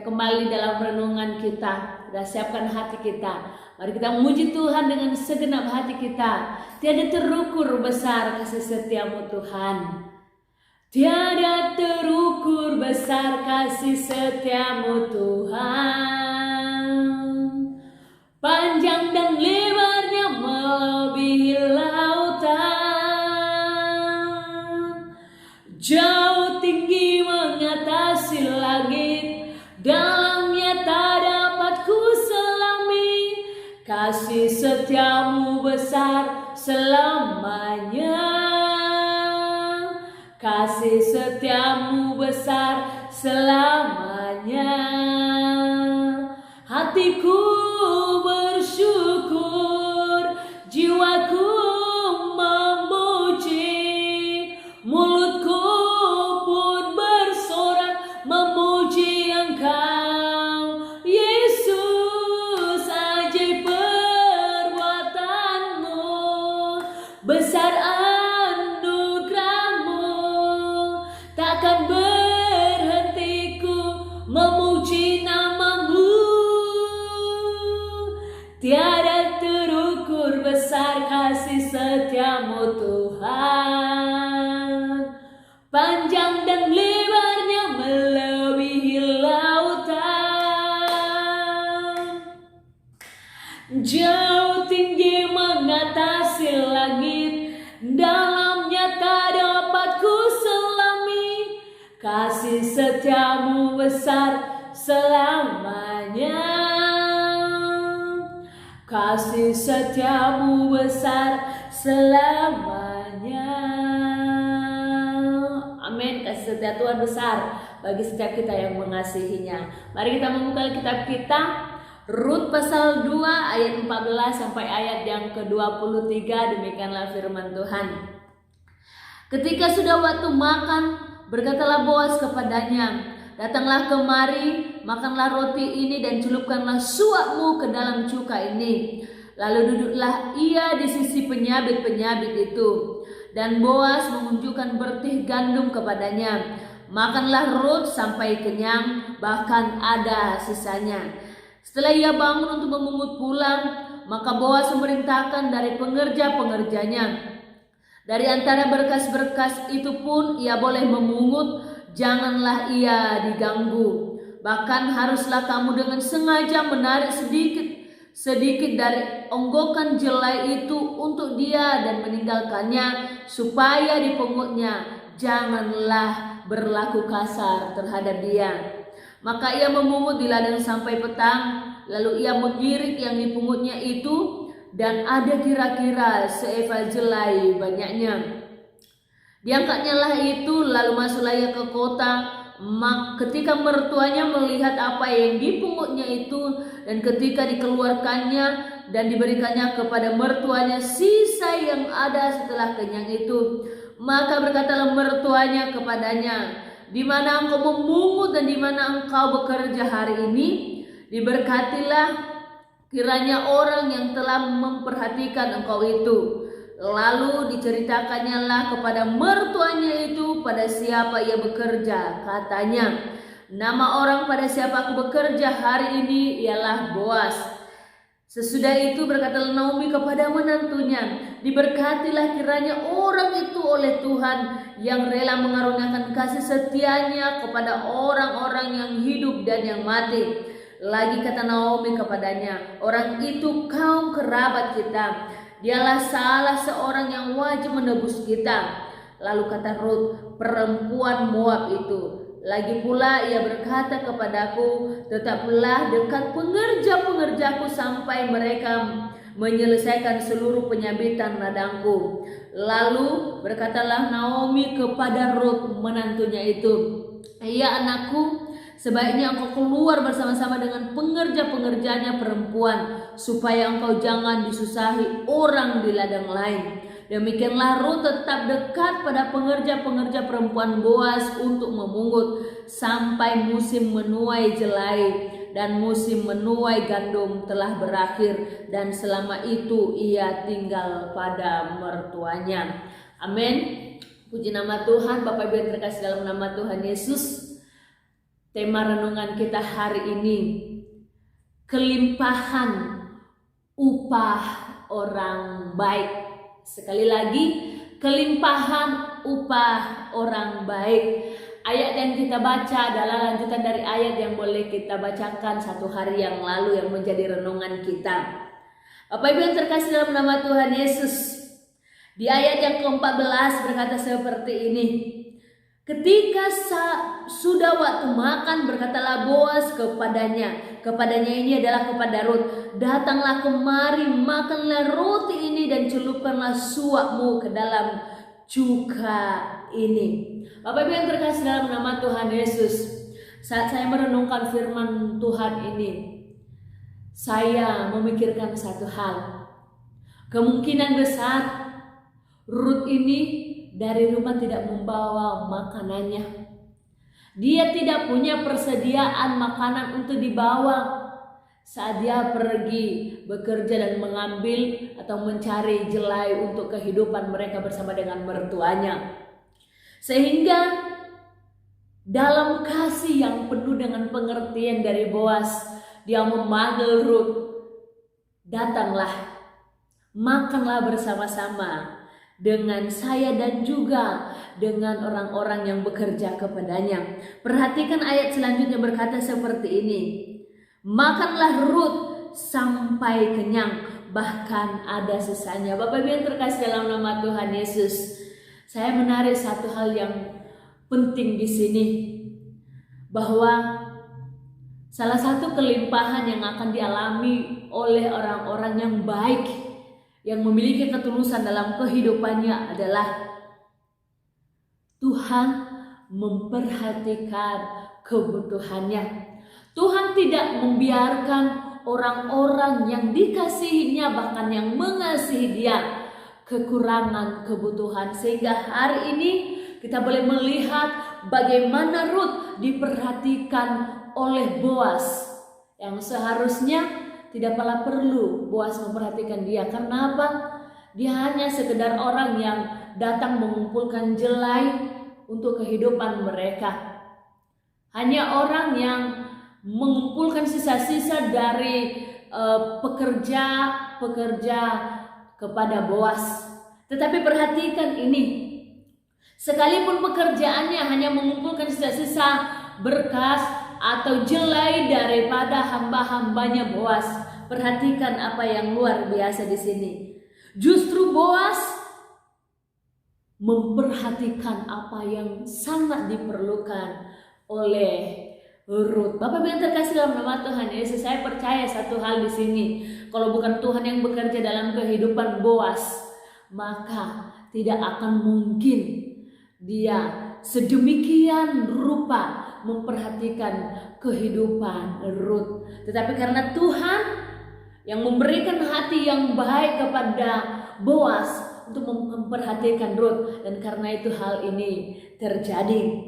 kembali dalam renungan kita. Sudah siapkan hati kita. Mari kita memuji Tuhan dengan segenap hati kita. Tiada terukur besar kasih setiamu Tuhan. Tiada terukur besar kasih setiamu Tuhan. Panjang dan lebarnya melebihi lautan. Jauh tinggi mengatasi langit, dalamnya tak dapat ku selami. Kasih setiamu besar selamanya. Kasih setiamu besar selamanya. Hatiku bersyukur, jiwaku memuji, mulutku pun bersorak memuji Engkau, Yesus. Ajaib perbuatanmu, besar anugerahmu, takkan berhentiku memuji namamu. Tiada terukur besar kasih setiamu Tuhan. Panjang dan lebarnya melebihi lautan. Jauh tinggi mengatasi langit, dalamnya tak dapat ku selami. Kasih setiamu besar selamanya. Kasih setiamu besar selamanya. Amin. Kasih setia Tuhan besar bagi setiap kita yang mengasihinya. Mari kita membuka kitab kita, Rut pasal 2 ayat 14 sampai ayat yang ke-23. Demikianlah firman Tuhan. Ketika sudah waktu makan, berkatalah Boas kepadanya, datanglah kemari, makanlah roti ini dan celupkanlah suapmu ke dalam cuka ini. Lalu duduklah ia di sisi penyabit-penyabit itu. Dan Boas menunjukkan bertih gandum kepadanya. Makanlah Rut sampai kenyang, bahkan ada sisanya. Setelah ia bangun untuk memungut pulang, maka Boas memerintahkan dari pengerja-pengerjanya. Dari antara berkas-berkas itu pun ia boleh memungut, janganlah ia diganggu. Bahkan haruslah kamu dengan sengaja menarik sedikit dari onggokan jelai itu untuk dia dan meninggalkannya, supaya dipungutnya. Janganlah berlaku kasar terhadap dia. Maka ia memungut di ladang sampai petang, lalu ia mengirik yang dipungutnya itu, dan ada kira-kira seeva jelai banyaknya. Diangkatnya lah itu, lalu masuklah ia ke kota. Ketika mertuanya melihat apa yang dipungutnya itu, dan ketika dikeluarkannya dan diberikannya kepada mertuanya sisa yang ada setelah kenyang itu, maka berkatalah mertuanya kepadanya, di mana engkau memungut dan di mana engkau bekerja hari ini? Diberkatilah kiranya orang yang telah memperhatikan engkau itu. Lalu diceritakannya lah kepada mertuanya itu pada siapa ia bekerja. Katanya, nama orang pada siapa aku bekerja hari ini ialah Boas. Sesudah itu berkatalah Naomi kepada menantunya, diberkatilah kiranya orang itu oleh Tuhan yang rela mengaruniakan kasih setianya kepada orang-orang yang hidup dan yang mati. Lagi kata Naomi kepadanya, orang itu kaum kerabat kita, dialah salah seorang yang wajib menebus kita. Lalu kata Rut, perempuan Moab itu, lagi pula ia berkata kepadaku, tetaplah dekat pengerja-pengerjaku sampai mereka menyelesaikan seluruh penyabitan ladangku. Lalu berkatalah Naomi kepada Rut menantunya itu, ya anakku, sebaiknya engkau keluar bersama-sama dengan pengerja-pengerjanya perempuan, supaya engkau jangan disusahi orang di ladang lain. Demikianlah Rut tetap dekat pada pengerja-pengerja perempuan Boas untuk memungut sampai musim menuai jelai dan musim menuai gandum telah berakhir, dan selama itu ia tinggal pada mertuanya. Amin. Puji nama Tuhan. Bapak Ibu yang terkasih dalam nama Tuhan Yesus, tema renungan kita hari ini, kelimpahan upah orang baik. Sekali lagi, kelimpahan upah orang baik. Ayat yang kita baca adalah lanjutan dari ayat yang boleh kita bacakan 1 hari yang lalu yang menjadi renungan kita. Bapak Ibu yang terkasih dalam nama Tuhan Yesus, di ayat yang ke-14 berkata seperti ini. Ketika sudah waktu makan, berkatalah Boas kepadanya ini adalah kepada Rut, datanglah kemari, makanlah roti ini dan celupkanlah suapmu ke dalam cuka ini. Bapak Ibu yang terkasih dalam nama Tuhan Yesus, saat saya merenungkan firman Tuhan ini, saya memikirkan satu hal. Kemungkinan besar Rut ini dari rumah tidak membawa makanannya. Dia tidak punya persediaan makanan untuk dibawa saat dia pergi bekerja dan mengambil atau mencari jelai untuk kehidupan mereka bersama dengan mertuanya. Sehingga dalam kasih yang penuh dengan pengertian dari Boas, dia memanggil Rut, datanglah, makanlah bersama-sama dengan saya dan juga dengan orang-orang yang bekerja kepadanya. Perhatikan ayat selanjutnya berkata seperti ini. Makanlah Rut sampai kenyang, bahkan ada sisanya. Bapak Ibu yang terkasih dalam nama Tuhan Yesus, saya menarik satu hal yang penting di sini, bahwa salah satu kelimpahan yang akan dialami oleh orang-orang yang baik, yang memiliki ketulusan dalam kehidupannya adalah Tuhan memperhatikan kebutuhannya. Tuhan tidak membiarkan orang-orang yang dikasihinya, bahkan yang mengasihi dia, kekurangan kebutuhan. Sehingga hari ini kita boleh melihat bagaimana Rut diperhatikan oleh Boas, yang seharusnya tidak pernah perlu Boas memperhatikan dia. Karena apa? Dia hanya sekedar orang yang datang mengumpulkan jelai untuk kehidupan mereka. Hanya orang yang mengumpulkan sisa-sisa dari pekerja kepada Boas. Tetapi perhatikan ini, sekalipun pekerjaannya hanya mengumpulkan sisa-sisa berkas atau jelai daripada hamba-hambanya Boas, perhatikan apa yang luar biasa di sini. Justru Boas memperhatikan apa yang sangat diperlukan oleh Rut. Bapak Ibu yang terkasih dalam nama Tuhan Yesus, saya percaya satu hal di sini. Kalau bukan Tuhan yang bekerja dalam kehidupan Boas, maka tidak akan mungkin dia sedemikian rupa memperhatikan kehidupan Rut. Tetapi karena Tuhan yang memberikan hati yang baik kepada Boas untuk memperhatikan Rut, dan karena itu hal ini terjadi.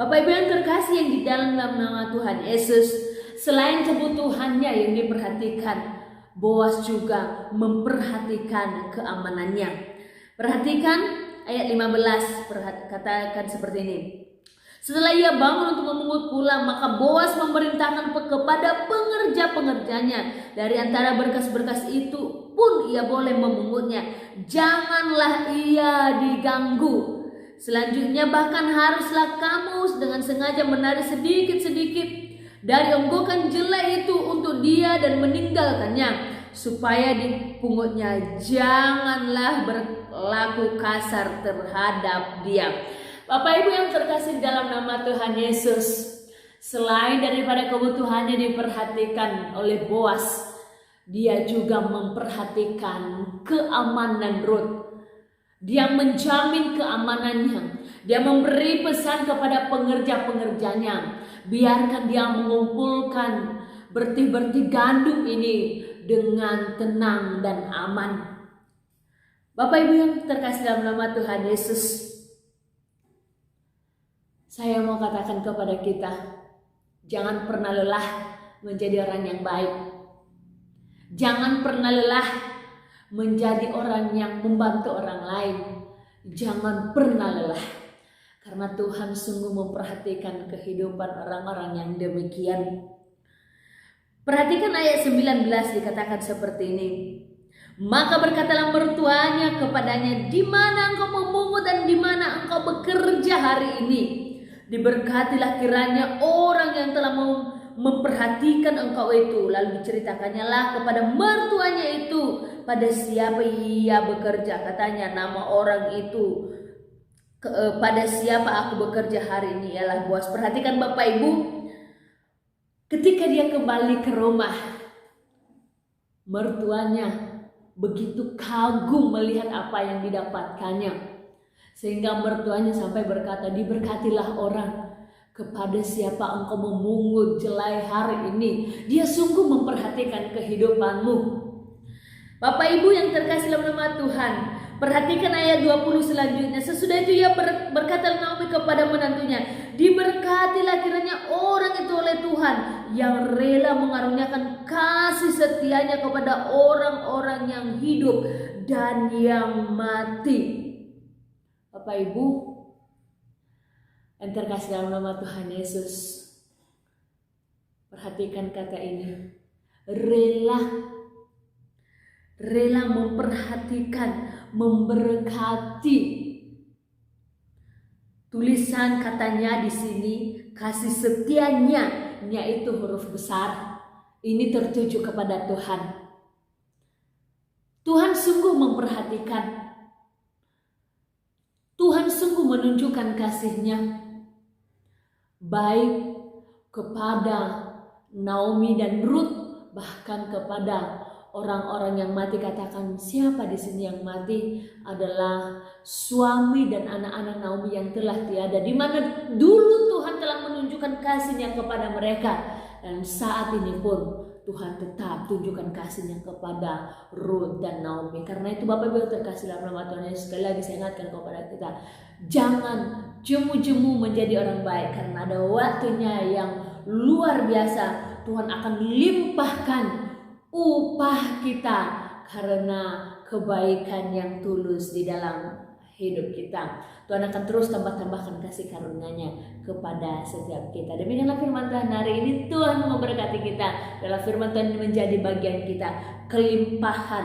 Bapak Ibu yang terkasih yang di dalam nama Tuhan Yesus, selain kebutuhannya yang diperhatikan, Boas juga memperhatikan keamanannya. Perhatikan ayat 15, katakan seperti ini. Setelah ia bangun untuk memungut pula, maka Boas memerintahkan kepada pengerja-pengerjanya, dari antara berkas-berkas itu pun ia boleh memungutnya, janganlah ia diganggu. Selanjutnya bahkan haruslah kamu dengan sengaja menarik sedikit-sedikit dari onggokan jelai itu untuk dia dan meninggalkannya, supaya dipungutnya. Janganlah berlaku kasar terhadap dia. Bapak Ibu yang terkasih dalam nama Tuhan Yesus, selain daripada kebutuhannya diperhatikan oleh Boas, dia juga memperhatikan keamanan Rut. Dia menjamin keamanannya. Dia memberi pesan kepada pengerja-pengerjanya, biarkan dia mengumpulkan bertih-bertih gandum ini dengan tenang dan aman. Bapak Ibu yang terkasih dalam nama Tuhan Yesus, saya mau katakan kepada kita, jangan pernah lelah menjadi orang yang baik. Jangan pernah lelah menjadi orang yang membantu orang lain. Jangan pernah lelah. Karena Tuhan sungguh memperhatikan kehidupan orang-orang yang demikian. Perhatikan ayat 19 dikatakan seperti ini. Maka berkatalah mertuanya kepadanya, di mana engkau memungut dan di mana engkau bekerja hari ini? Diberkatilah kiranya orang yang telah memperhatikan engkau itu. Lalu diceritakannya lah kepada mertuanya itu pada siapa ia bekerja. Katanya nama orang itu, pada siapa aku bekerja hari ini ialah Boas. Perhatikan Bapak Ibu, ketika dia kembali ke rumah, mertuanya begitu kagum melihat apa yang didapatkannya, sehingga mertuanya sampai berkata, diberkatilah orang kepada siapa engkau memungut jelai hari ini. Dia sungguh memperhatikan kehidupanmu. Bapak Ibu yang terkasih dalam nama Tuhan, perhatikan ayat 20 selanjutnya. Sesudah itu ia berkata Naomi kepada menantunya, diberkatilah kiranya orang itu oleh Tuhan yang rela mengaruniakan kasih setianya kepada orang-orang yang hidup dan yang mati. Bapak Ibu yang terkasih dalam nama Tuhan Yesus, perhatikan kata ini, rela memperhatikan, memberkati. Tulisan katanya di sini kasih setianya, yaitu huruf besar. Ini tertuju kepada Tuhan. Tuhan sungguh memperhatikan. Tuhan sungguh menunjukkan kasih-Nya baik kepada Naomi dan Ruth, bahkan kepada orang-orang yang mati. Katakan siapa di sini yang mati? Adalah suami dan anak-anak Naomi yang telah tiada, di mana dulu Tuhan telah menunjukkan kasih-Nya kepada mereka, dan saat ini pun Tuhan tetap tunjukkan kasih-Nya kepada Ruth dan Naomi. Karena itu Bapak Ibu terkasih dalam nama Tuhan Yesus, sekali lagi saya ingatkan kepada kita, jangan jemu-jemu menjadi orang baik, karena ada waktunya yang luar biasa. Tuhan akan limpahkan upah kita karena kebaikan yang tulus di dalam hidup kita. Tuhan akan terus tambahkan kasih karunia-Nya kepada setiap kita. Demikianlah firman Tuhan hari ini. Tuhan memberkati kita. Dalam firman Tuhan ini menjadi bagian kita, kelimpahan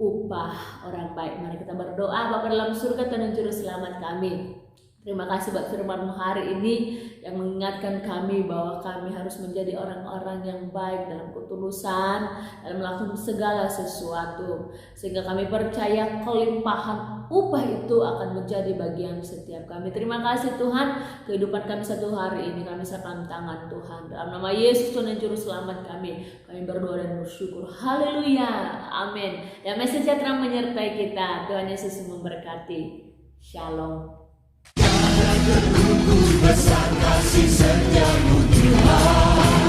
upah orang baik. Mari kita berdoa. Bapa dalam surga, Tuhan Juru Selamat kami, terima kasih buat firman-Mu hari ini yang mengingatkan kami bahwa kami harus menjadi orang-orang yang baik dalam ketulusan, dalam melakukan segala sesuatu, sehingga kami percaya kelimpahan upah itu akan menjadi bagian setiap kami. Terima kasih Tuhan, kehidupan kami satu hari ini kami serahkan tangan Tuhan. Dalam nama Yesus Tuhan dan Juru Selamat kami berdoa dan bersyukur. Haleluya, amin. Damai sejahtera menyertai kita. Tuhan Yesus memberkati. Shalom. Besar kasih setiamu Tuhan.